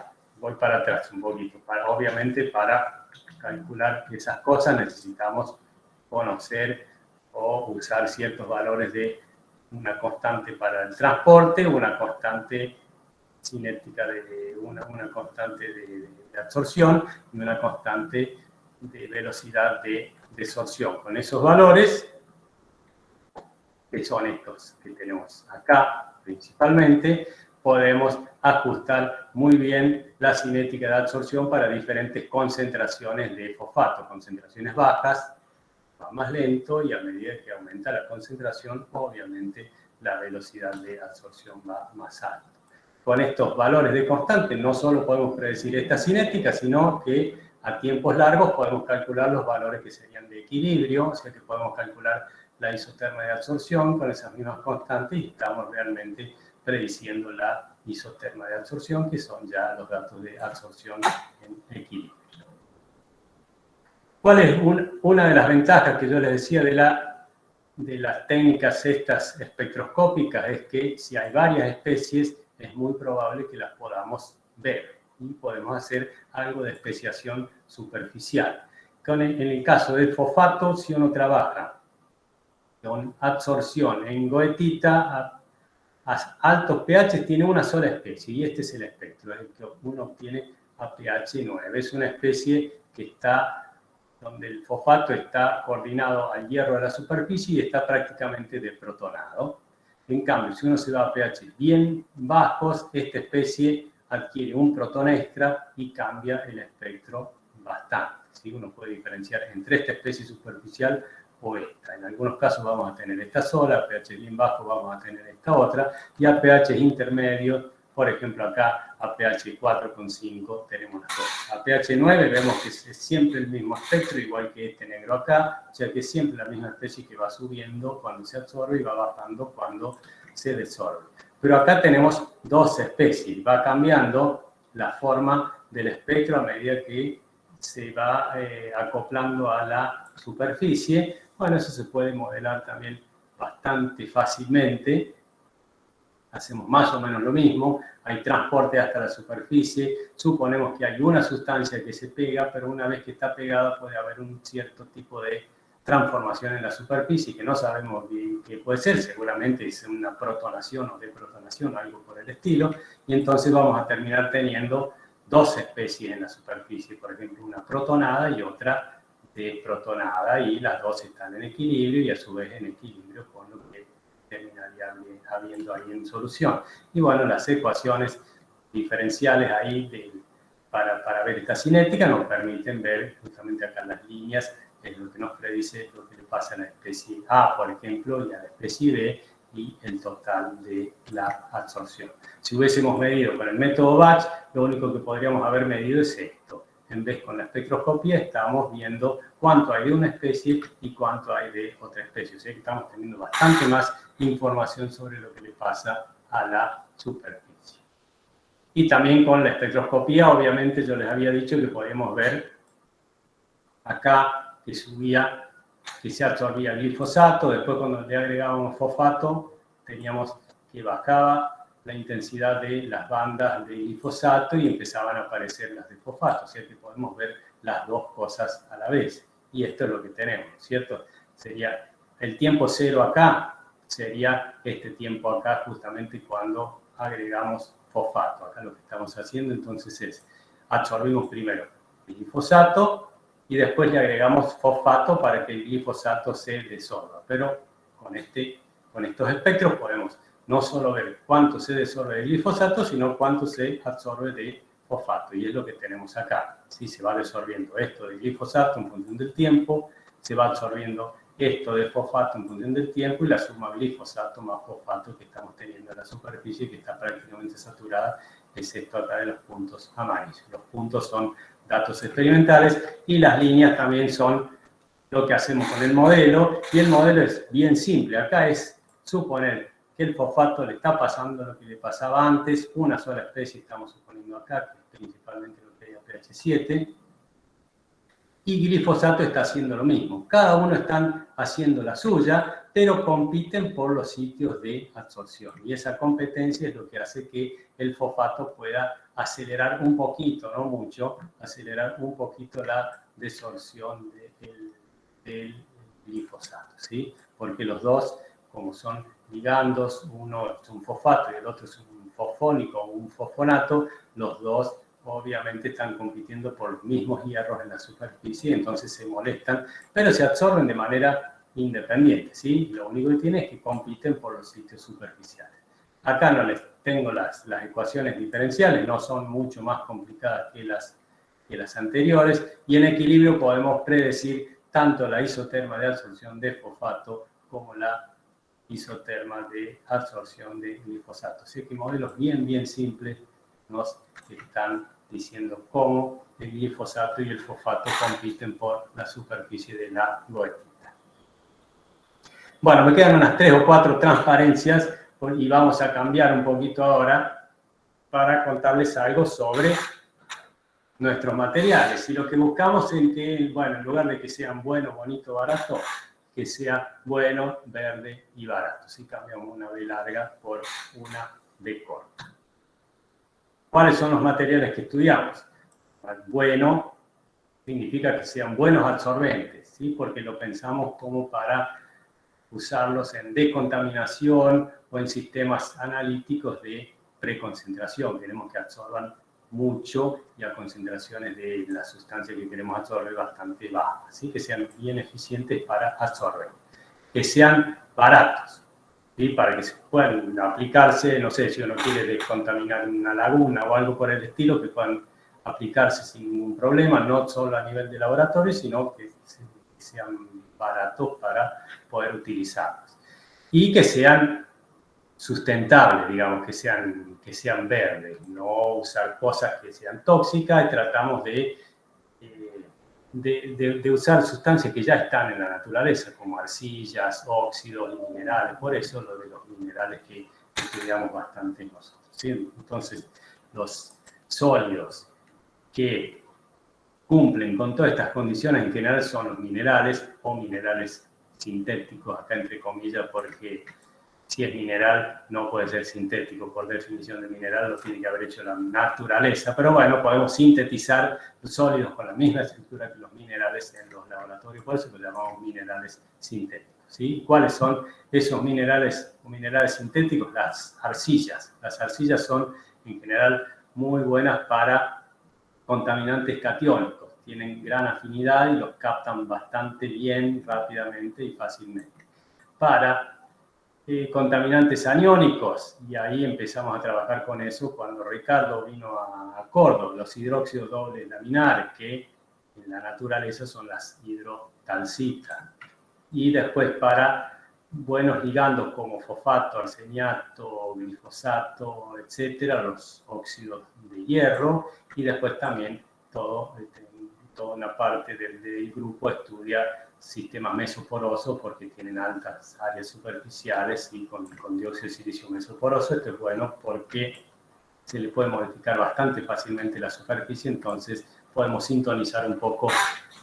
voy para atrás un poquito. Obviamente, para calcular esas cosas necesitamos conocer o usar ciertos valores de una constante para el transporte, una constante cinética, una constante de absorción y una constante de velocidad de desorción. Con esos valores, que son estos que tenemos acá principalmente, podemos ajustar muy bien la cinética de absorción para diferentes concentraciones de fosfato. Concentraciones bajas, va más lento, y a medida que aumenta la concentración, obviamente la velocidad de absorción va más alta. Con estos valores de constante no solo podemos predecir esta cinética, sino que a tiempos largos podemos calcular los valores que serían de equilibrio, o sea que podemos calcular la isoterma de absorción con esas mismas constantes y estamos realmente prediciendo la isoterma de absorción, que son ya los datos de absorción en equilibrio. ¿Cuál es una de las ventajas que yo les decía de las técnicas estas espectroscópicas? Es que si hay varias especies, es muy probable que las podamos ver y podemos hacer algo de especiación superficial. En el caso del fosfato, si uno trabaja con absorción en goethita a altos pH, tiene una sola especie, y este es el espectro, es el que uno obtiene a pH 9. Es una especie que está donde el fosfato está coordinado al hierro de la superficie y está prácticamente deprotonado. En cambio, si uno se va a pH bien bajos, esta especie adquiere un protón extra y cambia el espectro bastante. ¿Sí? Uno puede diferenciar entre esta especie superficial o esta. En algunos casos vamos a tener esta sola, a pH bien bajo vamos a tener esta otra, y a pH intermedios, por ejemplo acá a pH 4,5 tenemos las dos. A pH 9 vemos que es siempre el mismo espectro, igual que este negro acá, o sea que es siempre la misma especie que va subiendo cuando se absorbe y va bajando cuando se desorbe. Pero acá tenemos dos especies, va cambiando la forma del espectro a medida que se va acoplando a la superficie. Bueno, eso se puede modelar también bastante fácilmente. Hacemos más o menos lo mismo, hay transporte hasta la superficie, suponemos que hay una sustancia que se pega, pero una vez que está pegada puede haber un cierto tipo de transformación en la superficie que no sabemos bien qué puede ser, seguramente es una protonación o deprotonación o algo por el estilo, y entonces vamos a terminar teniendo dos especies en la superficie, por ejemplo una protonada y otra deprotonada, y las dos están en equilibrio y a su vez en equilibrio con lo que terminaría habiendo ahí en solución. Y bueno, las ecuaciones diferenciales ahí para ver esta cinética nos permiten ver justamente acá las líneas, es lo que nos predice lo que le pasa a la especie A, por ejemplo, y a la especie B, y el total de la absorción. Si hubiésemos medido con el método Batch, lo único que podríamos haber medido es esto. En vez con la espectroscopía estamos viendo cuánto hay de una especie y cuánto hay de otra especie. O sea que estamos teniendo bastante más información sobre lo que le pasa a la superficie. Y también con la espectroscopía, obviamente yo les había dicho que podíamos ver acá que subía, que se absorbía el glifosato, después cuando le agregábamos fosfato, teníamos que bajaba la intensidad de las bandas de glifosato y empezaban a aparecer las de fosfato, o sea que podemos ver las dos cosas a la vez. Y esto es lo que tenemos, ¿cierto? Sería el tiempo cero acá, sería este tiempo acá justamente cuando agregamos fosfato. Acá lo que estamos haciendo entonces es absorbimos primero el glifosato y después le agregamos fosfato para que el glifosato se desorba. Pero con estos espectros podemos no solo ver cuánto se desorbe de glifosato, sino cuánto se absorbe de fosfato. Y es lo que tenemos acá. ¿Sí? Se va desorbiendo esto de glifosato en función del tiempo, se va absorbiendo esto de fosfato en función del tiempo y la suma glifosato más fosfato que estamos teniendo en la superficie, que está prácticamente saturada, es esto acá de los puntos amarillos. Los puntos son datos experimentales y las líneas también son lo que hacemos con el modelo, y el modelo es bien simple. Acá es suponer que el fosfato le está pasando lo que le pasaba antes, una sola especie estamos suponiendo acá, que es principalmente lo que hay a pH 7, y glifosato está haciendo lo mismo. Cada uno están haciendo la suya, pero compiten por los sitios de absorción. Y esa competencia es lo que hace que el fosfato pueda acelerar un poquito, no mucho, acelerar un poquito la desorción del glifosato, ¿sí? Porque los dos, como son ligandos, uno es un fosfato y el otro es un fosfónico o un fosfonato, los dos obviamente están compitiendo por los mismos hierros en la superficie, entonces se molestan, pero se absorben de manera independiente, ¿sí? Lo único que tiene es que compiten por los sitios superficiales. Acá no les tengo las ecuaciones diferenciales, no son mucho más complicadas que las anteriores, y en equilibrio podemos predecir tanto la isoterma de absorción de fosfato como la isoterma de absorción de glifosato. Así que modelos bien simples nos están diciendo cómo el glifosato y el fosfato compiten por la superficie de la goetita. Bueno, me quedan unas 3 o 4 transparencias y vamos a cambiar un poquito ahora para contarles algo sobre nuestros materiales. Y lo que buscamos es que, bueno, en lugar de que sean bueno, bonito, barato, que sea bueno, verde y barato. Si cambiamos una B larga por una B corta. ¿Cuáles son los materiales que estudiamos? Bueno significa que sean buenos absorbentes, ¿sí? Porque lo pensamos como para usarlos en decontaminación o en sistemas analíticos de preconcentración. Queremos que absorban mucho y a concentraciones de la sustancia que queremos absorber bastante bajas, así que sean bien eficientes para absorber. Que sean baratos, ¿sí? Para que se puedan aplicarse, no sé, si uno quiere descontaminar una laguna o algo por el estilo, que puedan aplicarse sin ningún problema, no solo a nivel de laboratorio, sino que sean baratos para poder utilizarlos. Y que sean sustentables, digamos, que sean verdes, no usar cosas que sean tóxicas, y tratamos de usar sustancias que ya están en la naturaleza, como arcillas, óxidos y minerales. Por eso lo de los minerales que estudiamos bastante nosotros, ¿sí? Entonces, los sólidos que cumplen con todas estas condiciones en general son los minerales o minerales sintéticos, acá entre comillas, porque si es mineral no puede ser sintético, por definición de mineral lo tiene que haber hecho la naturaleza, pero bueno, podemos sintetizar los sólidos con la misma estructura que los minerales en los laboratorios, por eso los llamamos minerales sintéticos, ¿sí? ¿Cuáles son esos minerales o minerales sintéticos? Las arcillas. Las arcillas son en general muy buenas para contaminantes catiónicos, tienen gran afinidad y los captan bastante bien, rápidamente y fácilmente. Para contaminantes aniónicos, y ahí empezamos a trabajar con eso cuando Ricardo vino a Córdoba, los hidróxidos doble laminar, que en la naturaleza son las hidrotalcitas. Y después para buenos ligandos como fosfato, arseniato, glifosato, etcétera, los óxidos de hierro, y después también toda una parte del grupo estudia sistemas mesoporosos porque tienen altas áreas superficiales y con dióxido de silicio mesoporoso. Esto es bueno porque se le puede modificar bastante fácilmente la superficie, entonces podemos sintonizar un poco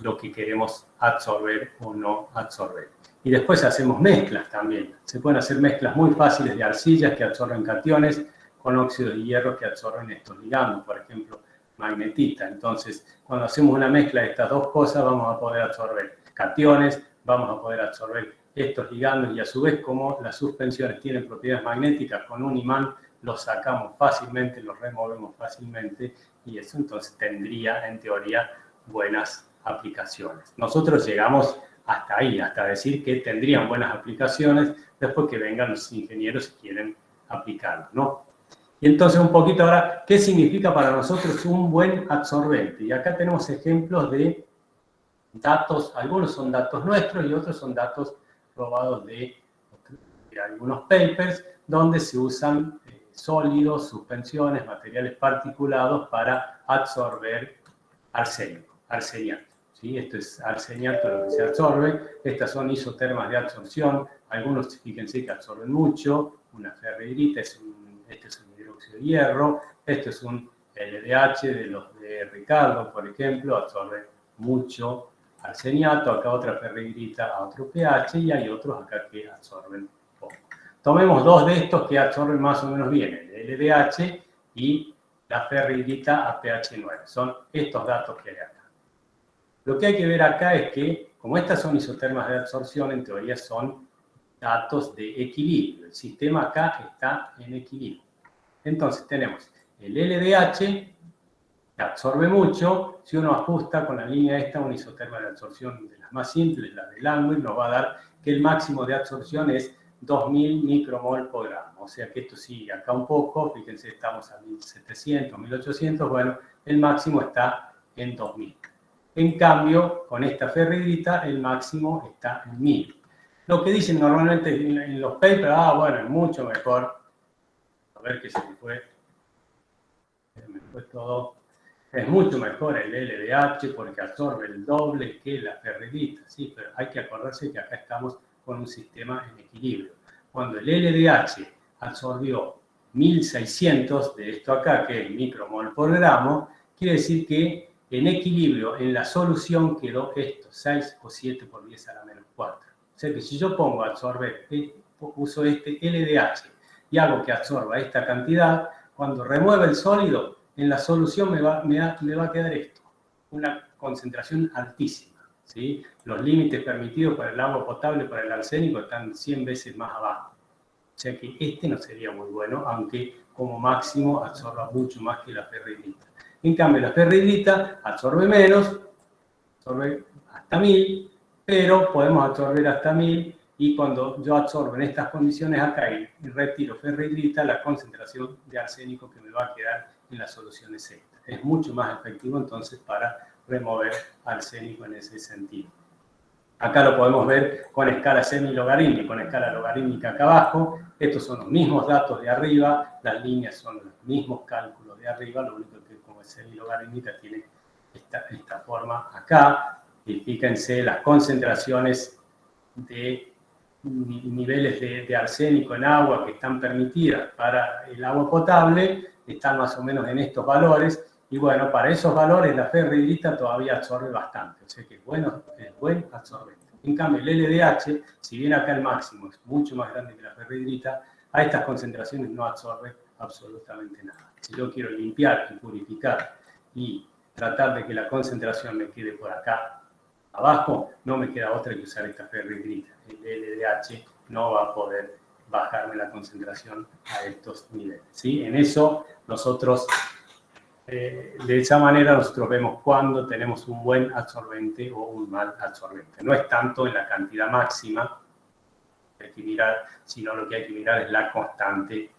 lo que queremos absorber o no absorber. Y después hacemos mezclas también. Se pueden hacer mezclas muy fáciles de arcillas que absorben cationes con óxido de hierro que absorben estos ligandos, por ejemplo, magnetita. Entonces, cuando hacemos una mezcla de estas dos cosas, vamos a poder absorber cationes, vamos a poder absorber estos ligandos y a su vez, como las suspensiones tienen propiedades magnéticas, con un imán los sacamos fácilmente, los removemos fácilmente y eso entonces tendría, en teoría, buenas aplicaciones. Nosotros llegamos hasta ahí, hasta decir que tendrían buenas aplicaciones, después que vengan los ingenieros y quieren aplicarlo, ¿no? Y entonces un poquito ahora, ¿qué significa para nosotros un buen absorbente? Y acá tenemos ejemplos de datos, algunos son datos nuestros y otros son datos robados de algunos papers, donde se usan sólidos, suspensiones, materiales particulados para absorber arseniato. ¿Sí? Esto es arseniato lo que se absorbe. Estas son isotermas de absorción. Algunos, fíjense que absorben mucho. Una ferrihidrita, este es un hidróxido de hierro. Esto es un LDH de los de Ricardo, por ejemplo, absorbe mucho arseniato, acá otra ferrihidrita a otro pH y hay otros acá que absorben poco. Tomemos dos de estos que absorben más o menos bien, el LDH y la ferrihidrita a pH 9. Son estos datos que hay acá. Lo que hay que ver acá es que, como estas son isotermas de absorción, en teoría son datos de equilibrio. El sistema acá está en equilibrio. Entonces tenemos el LDH, que absorbe mucho. Si uno ajusta con la línea esta, una isoterma de absorción de las más simples, la de Langmuir, nos va a dar que el máximo de absorción es 2000 micromol por gramo. O sea que esto sigue acá un poco, fíjense, estamos a 1700, 1800, bueno, el máximo está en 2000. En cambio, con esta ferrihidrita, el máximo está en 1000. Lo que dicen normalmente en los papers, bueno, es mucho mejor. A ver que se me fue todo. Es mucho mejor el LDH porque absorbe el doble que la ferrihidrita, ¿sí? Pero hay que acordarse que acá estamos con un sistema en equilibrio. Cuando el LDH absorbió 1600 de esto acá, que es micromol por gramo, quiere decir que en equilibrio en la solución quedó esto, 6 o 7 por 10 a la menos 4. O sea que si yo pongo a absorber, uso este LDH y hago que absorba esta cantidad, cuando remueva el sólido, en la solución me va a quedar esto, una concentración altísima, ¿sí? Los límites permitidos para el agua potable, para el arsénico, están 100 veces más abajo. O sea que este no sería muy bueno, aunque como máximo absorba mucho más que la ferrihidrita. En cambio, la ferrihidrita absorbe menos, absorbe hasta 1000, pero podemos absorber hasta 1000 y cuando yo absorbo en estas condiciones acá y retiro ferrihidrita, la concentración de arsénico que me va a quedar en las soluciones esta. Es mucho más efectivo entonces para remover arsénico en ese sentido. Acá lo podemos ver con escala semilogarítmica, con escala logarítmica acá abajo. Estos son los mismos datos de arriba, las líneas son los mismos cálculos de arriba, lo único que como es semilogarítmica tiene esta forma acá. Y fíjense las concentraciones de niveles de arsénico en agua que están permitidas para el agua potable, están más o menos en estos valores. Y bueno, para esos valores la ferrihidrita todavía absorbe bastante, o sea que es buen absorbente. En cambio, el LDH, si bien acá el máximo es mucho más grande que la ferrihidrita, a estas concentraciones no absorbe absolutamente nada. Si yo quiero limpiar y purificar y tratar de que la concentración me quede por acá abajo, no me queda otra que usar esta ferrihidrita. El LDH no va a poder bajarme la concentración a estos niveles, ¿sí? En eso nosotros... de esa manera nosotros vemos cuando tenemos un buen absorbente o un mal absorbente. No es tanto en la cantidad máxima que hay que mirar, sino lo que hay que mirar es la constante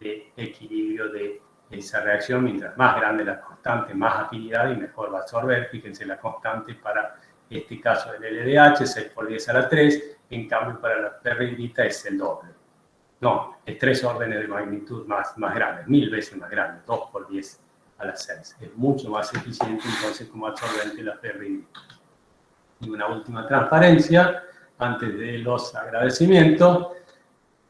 de equilibrio de esa reacción. Mientras más grande la constante, más afinidad y mejor va a absorber. Fíjense la constante para este caso del LDH, 6 por 10 a la 3, en cambio para la ferrihidrita es el doble. No, es 3 órdenes de magnitud más grandes, 1000 veces más grande, 2 por 10 a las 6. Es mucho más eficiente entonces como absorbente la ferrihidrita. Y una última transparencia antes de los agradecimientos.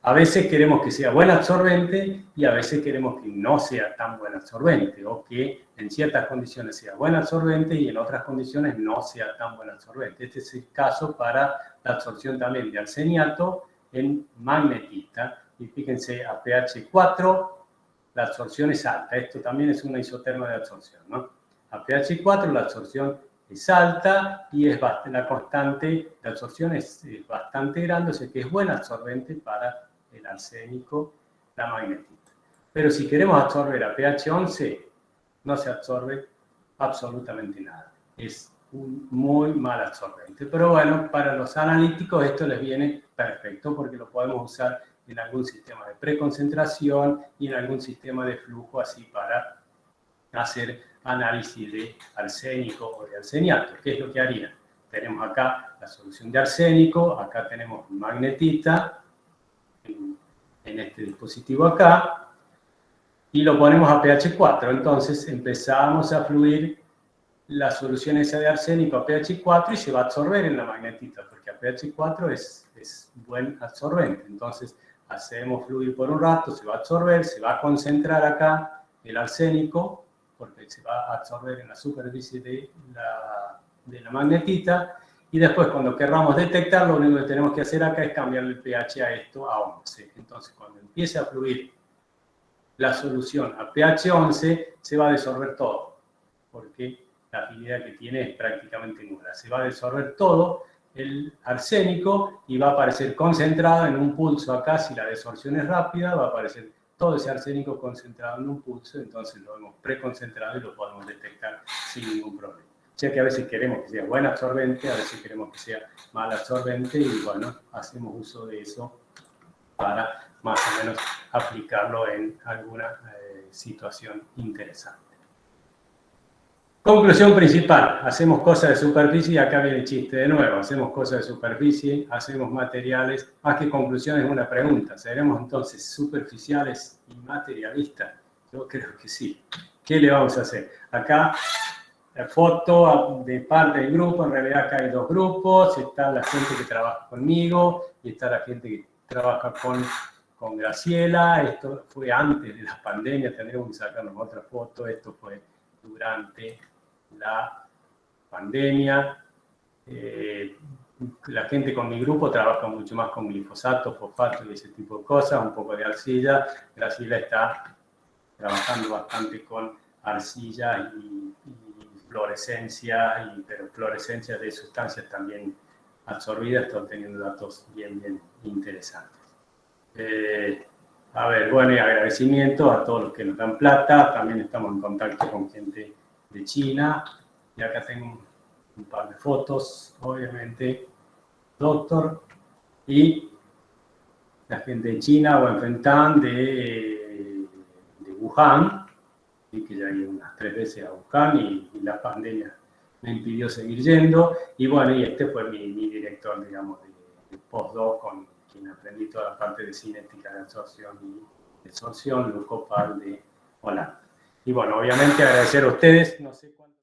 A veces queremos que sea buen absorbente y a veces queremos que no sea tan buen absorbente o que en ciertas condiciones sea buen absorbente y en otras condiciones no sea tan buen absorbente. Este es el caso para la absorción también de arseniato en magnetita. Y fíjense, a pH 4 la absorción es alta. Esto también es una isoterma de absorción, ¿no? A pH 4 la absorción es alta y la constante de absorción es bastante grande, o sea que es buen absorbente para el arsénico, la magnetita. Pero si queremos absorber a pH 11, no se absorbe absolutamente nada. Es un muy mal absorbente. Pero bueno, para los analíticos esto les viene perfecto porque lo podemos usar en algún sistema de preconcentración y en algún sistema de flujo así para hacer análisis de arsénico o de arseniato. ¿Qué es lo que haría? Tenemos acá la solución de arsénico, acá tenemos magnetita en este dispositivo acá y lo ponemos a pH 4. Entonces empezamos a fluir la solución esa de arsénico a pH 4 y se va a absorber en la magnetita porque a pH 4 es buen absorbente. Entonces hacemos fluir por un rato, se va a absorber, se va a concentrar acá el arsénico, porque se va a absorber en la superficie de de la magnetita, y después cuando querramos detectar, lo único que tenemos que hacer acá es cambiar el pH a esto a 11. Entonces, cuando empiece a fluir la solución a pH 11, se va a disolver todo, porque la afinidad que tiene es prácticamente nula. Se va a disolver todo el arsénico y va a aparecer concentrado en un pulso acá. Si la desorción es rápida, va a aparecer todo ese arsénico concentrado en un pulso, entonces lo hemos preconcentrado y lo podemos detectar sin ningún problema. O sea que a veces queremos que sea buen absorbente, a veces queremos que sea mal absorbente, y bueno, hacemos uso de eso para más o menos aplicarlo en alguna situación interesante. Conclusión principal: hacemos cosas de superficie, y acá viene el chiste de nuevo. Hacemos cosas de superficie, hacemos materiales. Más que conclusión, es una pregunta: ¿seremos entonces superficiales y materialistas? Yo creo que sí. ¿Qué le vamos a hacer? Acá la foto de parte del grupo. En realidad acá hay dos grupos: está la gente que trabaja conmigo y está la gente que trabaja con Graciela. Esto fue antes de la pandemia, tendremos que sacarnos otra foto. Esto fue durante la pandemia. La gente con mi grupo trabaja mucho más con glifosato, fosfato y ese tipo de cosas, un poco de arcilla. Graciela está trabajando bastante con arcilla y fluorescencia, pero fluorescencia de sustancias también absorbidas. Estoy teniendo datos bien interesantes. A ver, bueno, y agradecimiento a todos los que nos dan plata. También estamos en contacto con gente de China. Y acá tengo un par de fotos, obviamente, doctor, y la gente de China, Wenfengtan, de Wuhan, y que ya he ido unas 3 veces a Wuhan, y la pandemia me impidió seguir yendo. Y bueno, y este fue mi director, digamos, de postdoc, con quien aprendí toda la parte de cinética de absorción y desorción, Luc Opal de Holanda. Y bueno, obviamente agradecer a ustedes. No sé cuánto